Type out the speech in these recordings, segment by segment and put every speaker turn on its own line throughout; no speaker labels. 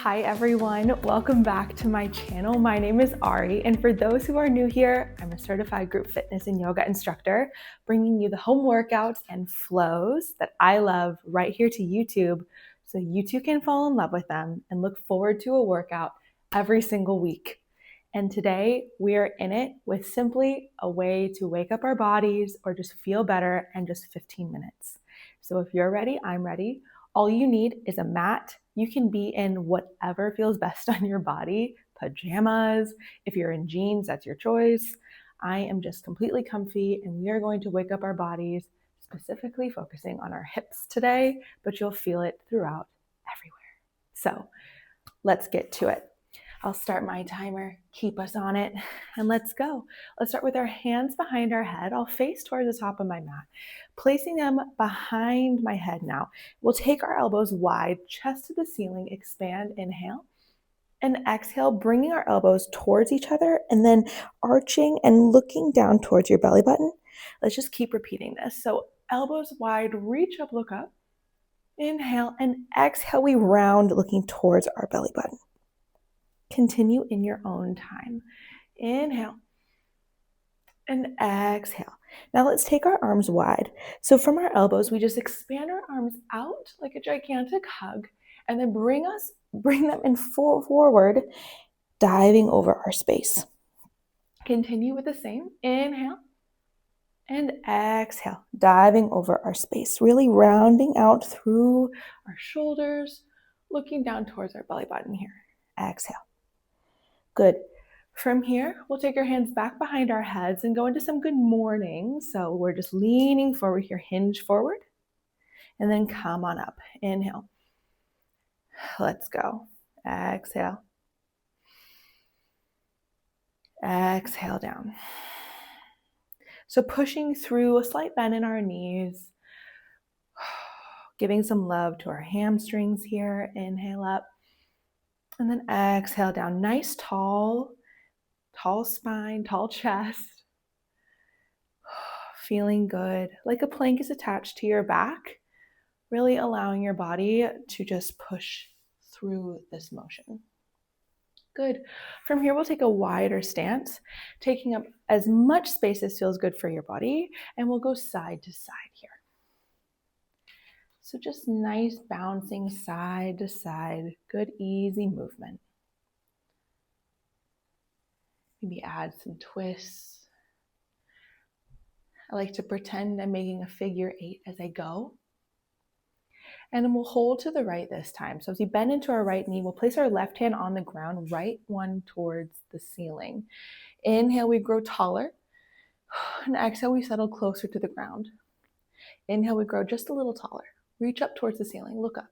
Hi everyone, welcome back to my channel. My name is Ari, and for those who are new here, I'm a certified group fitness and yoga instructor, bringing you the home workouts and flows that I love right here to YouTube, so you too can fall in love with them and look forward to a workout every single week. And today we are in it with simply a way to wake up our bodies or just feel better in just 15 minutes. So if you're ready, I'm ready. All you need is a mat. You can be in whatever feels best on your body, pajamas. If you're in jeans, that's your choice. I am just completely comfy, and we are going to wake up our bodies, specifically focusing on our hips today, but you'll feel it throughout everywhere. So let's get to it. I'll start my timer, keep us on it, and let's go. Let's start with our hands behind our head. I'll face towards the top of my mat, placing them behind my head now. We'll take our elbows wide, chest to the ceiling, expand, inhale, and exhale, bringing our elbows towards each other and then arching and looking down towards your belly button. Let's just keep repeating this. So elbows wide, reach up, look up, inhale, and exhale, we round looking towards our belly button. Continue in your own time. Inhale and exhale. Now let's take our arms wide. So from our elbows, we just expand our arms out like a gigantic hug, and then bring them in forward, diving over our space. Continue with the same. Inhale and exhale, diving over our space, really rounding out through our shoulders, looking down towards our belly button here. Exhale. Good. From here, we'll take our hands back behind our heads and go into some good morning. So we're just leaning forward here, hinge forward, and then come on up. Inhale. Let's go. Exhale. Exhale down. So pushing through a slight bend in our knees, giving some love to our hamstrings here. Inhale up, and then exhale down. Nice, tall spine, tall chest. Feeling good, like a plank is attached to your back, really allowing your body to just push through this motion. Good. From here, we'll take a wider stance, taking up as much space as feels good for your body, and we'll go side to side here. So just nice bouncing side to side, good easy movement. Maybe add some twists. I like to pretend I'm making a figure 8 as I go. And then we'll hold to the right this time. So as we bend into our right knee, we'll place our left hand on the ground, right one towards the ceiling. Inhale, we grow taller. And exhale, we settle closer to the ground. Inhale, we grow just a little taller. Reach up towards the ceiling, look up.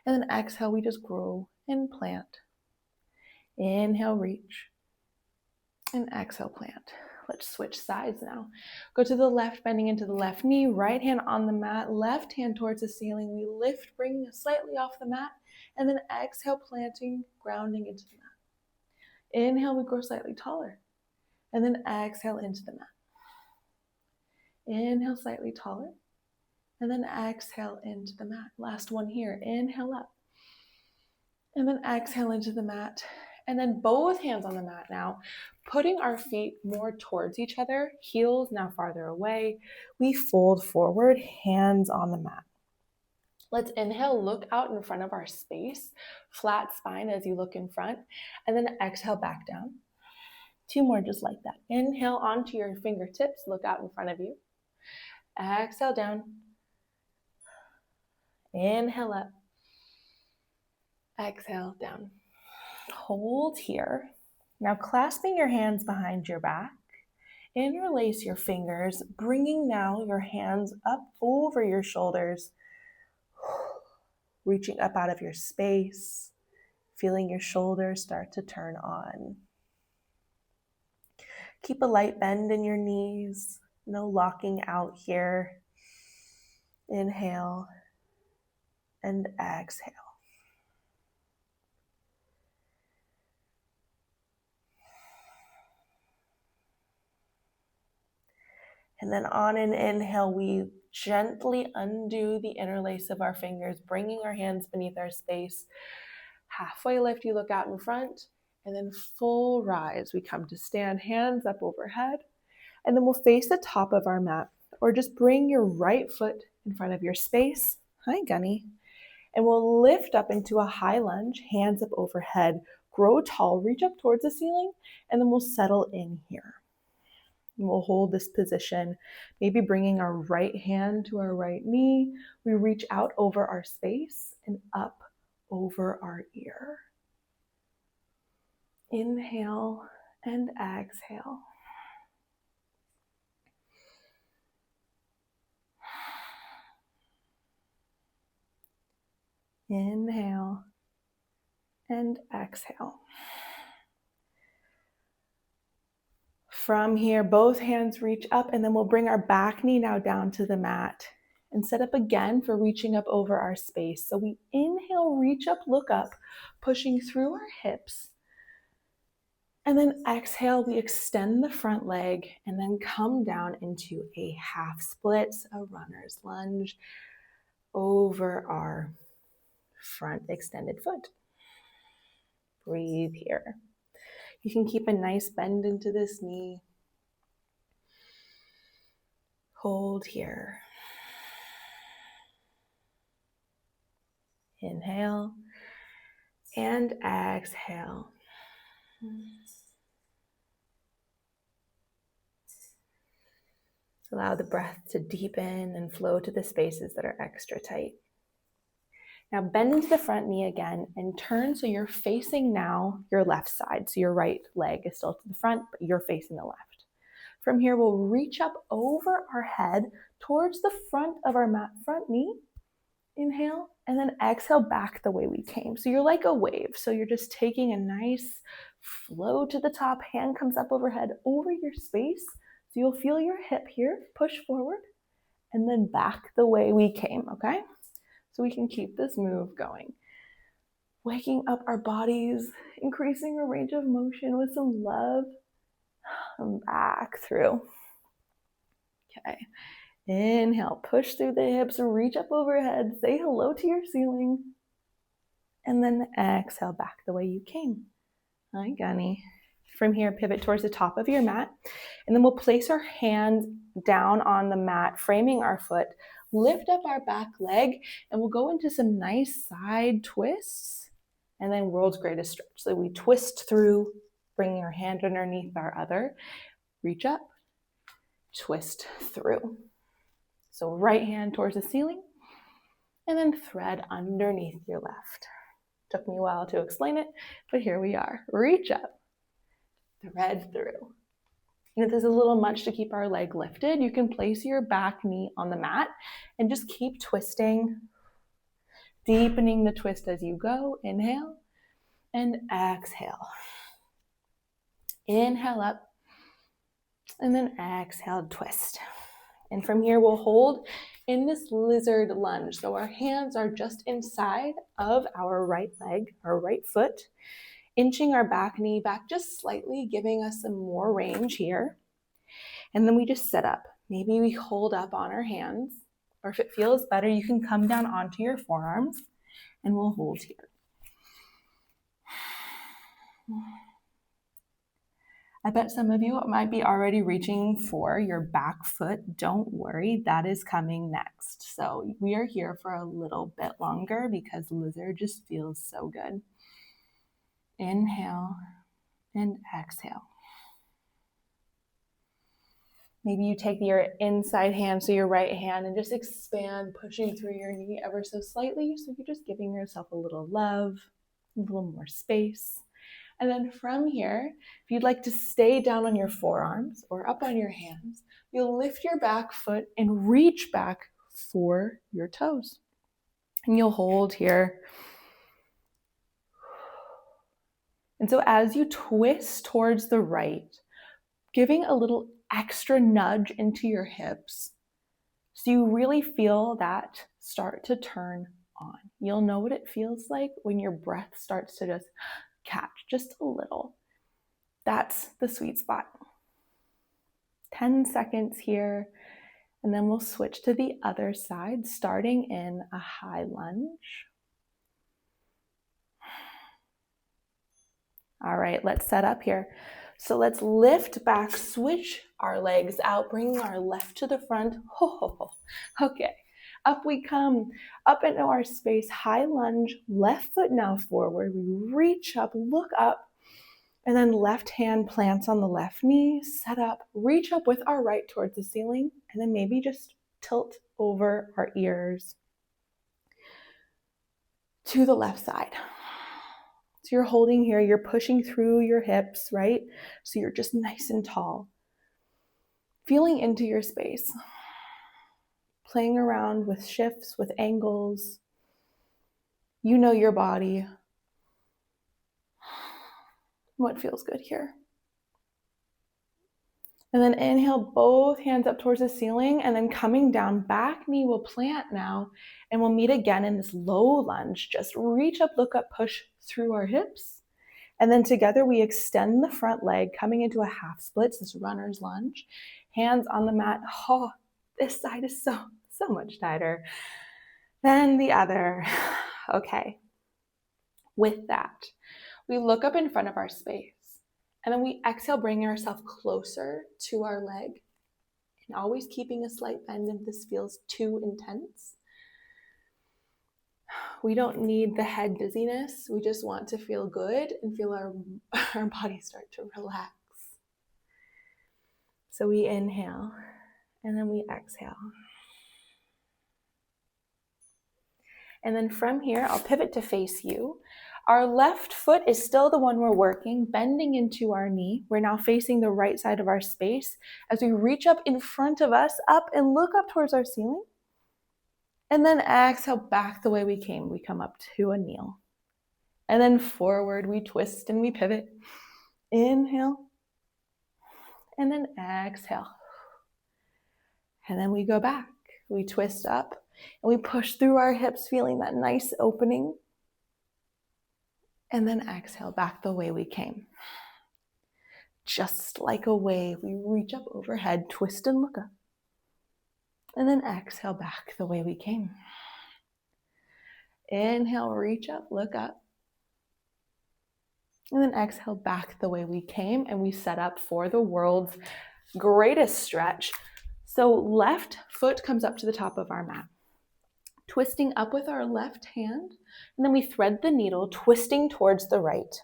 And then exhale, we just grow and plant. Inhale, reach. And exhale, plant. Let's switch sides now. Go to the left, bending into the left knee, right hand on the mat, left hand towards the ceiling. We lift, bringing us slightly off the mat, and then exhale, planting, grounding into the mat. Inhale, we grow slightly taller, and then exhale into the mat. Inhale, slightly taller, and then exhale into the mat. Last one here. Inhale up, and then exhale into the mat. And then both hands on the mat now, putting our feet more towards each other, heels now farther away. We fold forward, hands on the mat. Let's inhale, look out in front of our space, flat spine as you look in front, and then exhale back down. 2 more just like that. Inhale onto your fingertips, look out in front of you. Exhale down. Inhale up. Exhale down. Hold here. Now clasping your hands behind your back, interlace your fingers, bringing now your hands up over your shoulders, reaching up out of your space, feeling your shoulders start to turn on. Keep a light bend in your knees, no locking out here. Inhale and exhale. And then on an inhale, we gently undo the interlace of our fingers, bringing our hands beneath our space. Halfway lift, you look out in front, and then full rise. We come to stand, hands up overhead, and then we'll face the top of our mat, or just bring your right foot in front of your space. Hi, Gunny. And we'll lift up into a high lunge, hands up overhead, grow tall, reach up towards the ceiling, and then we'll settle in here. And we'll hold this position, maybe bringing our right hand to our right knee. We reach out over our space and up over our ear. Inhale and exhale. Inhale and exhale. From here, both hands reach up, and then we'll bring our back knee now down to the mat and set up again for reaching up over our space. So we inhale, reach up, look up, pushing through our hips. And then exhale, we extend the front leg and then come down into a half split, a runner's lunge over our front extended foot. Breathe here. You can keep a nice bend into this knee. Hold here. Inhale and exhale. Allow the breath to deepen and flow to the spaces that are extra tight. Now bend into the front knee again and turn so you're facing now your left side. So your right leg is still to the front, but you're facing the left. From here, we'll reach up over our head towards the front of our mat, front knee. Inhale, and then exhale back the way we came. So you're like a wave. So you're just taking a nice flow to the top. Hand comes up overhead over your space. So you'll feel your hip here, push forward, and then back the way we came, okay? So we can keep this move going. Waking up our bodies, increasing our range of motion with some love. And back through. Okay. Inhale, push through the hips, reach up overhead, say hello to your ceiling. And then exhale back the way you came. Hi, Gunny. From here, pivot towards the top of your mat. And then we'll place our hands down on the mat, framing our foot. Lift up our back leg, and we'll go into some nice side twists. And then world's greatest stretch. So we twist through, bringing our hand underneath our other. Reach up, twist through. So right hand towards the ceiling, and then thread underneath your left. Took me a while to explain it, but here we are. Reach up, thread through. And if there's a little much to keep our leg lifted, you can place your back knee on the mat and just keep twisting, deepening the twist as you go. Inhale and exhale. Inhale up, and then exhale, twist. And from here, we'll hold in this lizard lunge. So our hands are just inside of our right leg, our right foot, inching our back knee back just slightly, giving us some more range here. And then we just sit up. Maybe we hold up on our hands, or if it feels better, you can come down onto your forearms, and we'll hold here. I bet some of you might be already reaching for your back foot. Don't worry, that is coming next. So we are here for a little bit longer because lizard just feels so good. Inhale and exhale. Maybe you take your inside hand, so your right hand, and just expand, pushing through your knee ever so slightly. So you're just giving yourself a little love, a little more space. And then from here, if you'd like to stay down on your forearms or up on your hands, you'll lift your back foot and reach back for your toes. And you'll hold here. And so as you twist towards the right, giving a little extra nudge into your hips, so you really feel that start to turn on. You'll know what it feels like when your breath starts to just catch just a little. That's the sweet spot. 10 seconds here, and then we'll switch to the other side, starting in a high lunge. All right, let's set up here. So let's lift back, switch our legs out, bringing our left to the front. Okay, up we come, up into our space, high lunge, left foot now forward. We reach up, look up, and then left hand plants on the left knee, set up, reach up with our right towards the ceiling, and then maybe just tilt over our ears to the left side. So you're holding here, you're pushing through your hips, right? So you're just nice and tall. Feeling into your space. Playing around with shifts, with angles. You know your body. What feels good here? And then inhale, both hands up towards the ceiling, and then coming down, back knee will plant now, and we'll meet again in this low lunge. Just reach up, look up, push through our hips. And then together we extend the front leg, coming into a half split, this runner's lunge. Hands on the mat. Oh, this side is so much tighter than the other. Okay. With that, we look up in front of our space. And then we exhale, bringing ourselves closer to our leg. And always keeping a slight bend if this feels too intense. We don't need the head dizziness. We just want to feel good and feel our body start to relax. So we inhale and then we exhale. And then from here, I'll pivot to face you. Our left foot is still the one we're working, bending into our knee. We're now facing the right side of our space as we reach up in front of us, up and look up towards our ceiling. And then exhale back the way we came. We come up to a kneel. And then forward, we twist and we pivot. Inhale. And then exhale. And then we go back. We twist up and we push through our hips, feeling that nice opening. And then exhale back the way we came. Just like a wave, we reach up overhead, twist and look up. And then exhale back the way we came. Inhale, reach up, look up. And then exhale back the way we came, and we set up for the world's greatest stretch. So left foot comes up to the top of our mat. Twisting up with our left hand, and then we thread the needle, twisting towards the right.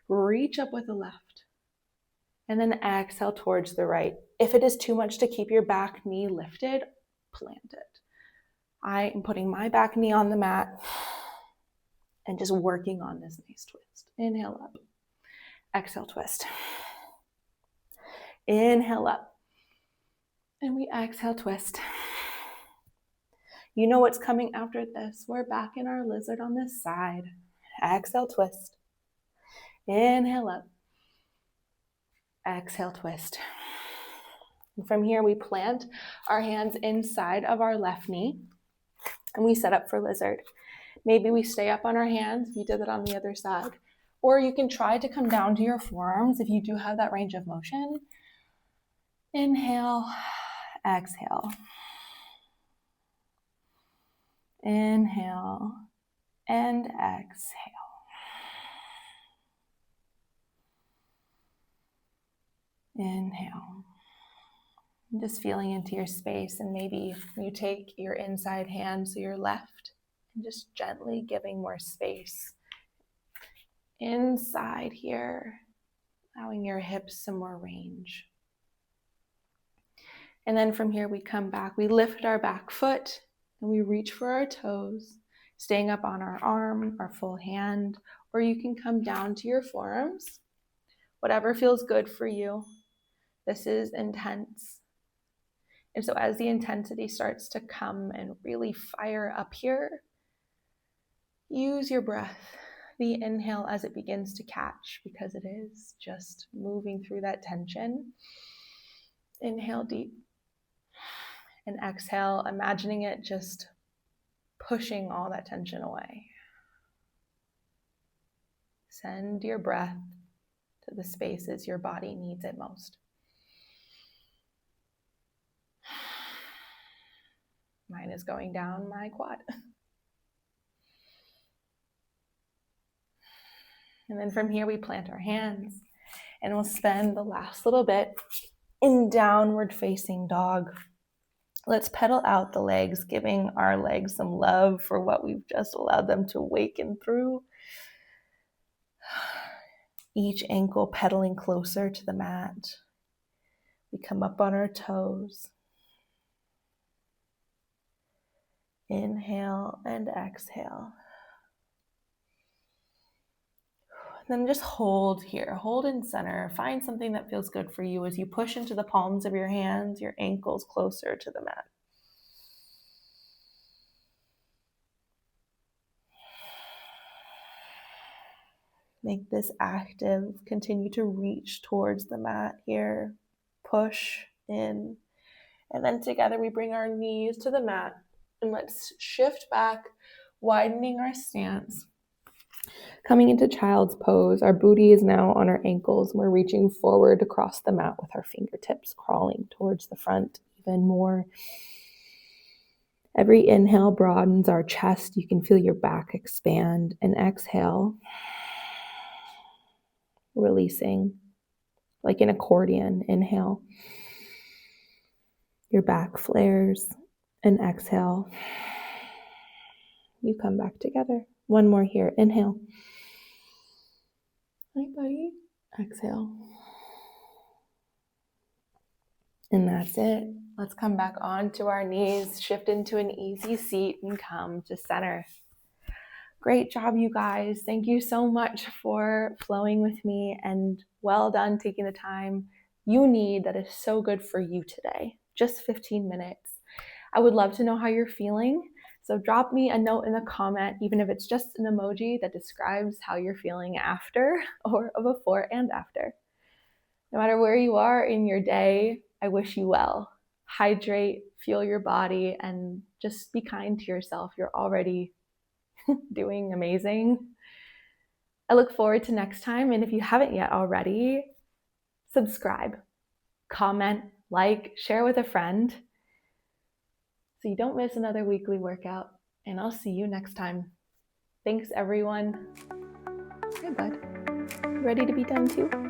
Reach up with the left, and then exhale towards the right. If it is too much to keep your back knee lifted, plant it. I am putting my back knee on the mat and just working on this nice twist. Inhale up, exhale twist. Inhale up, and we exhale twist. You know what's coming after this. We're back in our lizard on this side. Exhale, twist. Inhale up. Exhale, twist. And from here, we plant our hands inside of our left knee, and we set up for lizard. Maybe we stay up on our hands if you did that on the other side. Or you can try to come down to your forearms if you do have that range of motion. Inhale, exhale. Inhale and exhale. Inhale. Just feeling into your space, and maybe you take your inside hand, so your left, and just gently giving more space inside here, allowing your hips some more range. And then from here we come back, we lift our back foot, and we reach for our toes, staying up on our arm, our full hand, or you can come down to your forearms, whatever feels good for you. This is intense. And so as the intensity starts to come and really fire up here, use your breath, the inhale as it begins to catch, because it is just moving through that tension. Inhale deep. And exhale, imagining it just pushing all that tension away. Send your breath to the spaces your body needs it most. Mine is going down my quad. And then from here, we plant our hands and we'll spend the last little bit in downward facing dog. Let's pedal out the legs, giving our legs some love for what we've just allowed them to awaken through. Each ankle pedaling closer to the mat. We come up on our toes. Inhale and exhale. Then just hold here, hold in center. Find something that feels good for you as you push into the palms of your hands, your ankles closer to the mat. Make this active. Continue to reach towards the mat here. Push in. And then together we bring our knees to the mat. And let's shift back, widening our stance. Coming into child's pose, our booty is now on our ankles. We're reaching forward across the mat with our fingertips crawling towards the front even more. Every inhale broadens our chest. You can feel your back expand. And exhale, releasing like an accordion. Inhale, your back flares. And exhale, you come back together. One more here. Inhale. Hi, buddy. Exhale. And that's it. Let's come back onto our knees, shift into an easy seat, and come to center. Great job, you guys. Thank you so much for flowing with me, and well done taking the time you need that is so good for you today. Just 15 minutes. I would love to know how you're feeling. So drop me a note in the comment, even if it's just an emoji that describes how you're feeling after or before and after. No matter where you are in your day, I wish you well. Hydrate, fuel your body, and just be kind to yourself. You're already doing amazing. I look forward to next time. And if you haven't yet already, subscribe, comment, like, share with a friend so you don't miss another weekly workout. And I'll see you next time. Thanks, everyone. Hey, bud. Ready to be done too?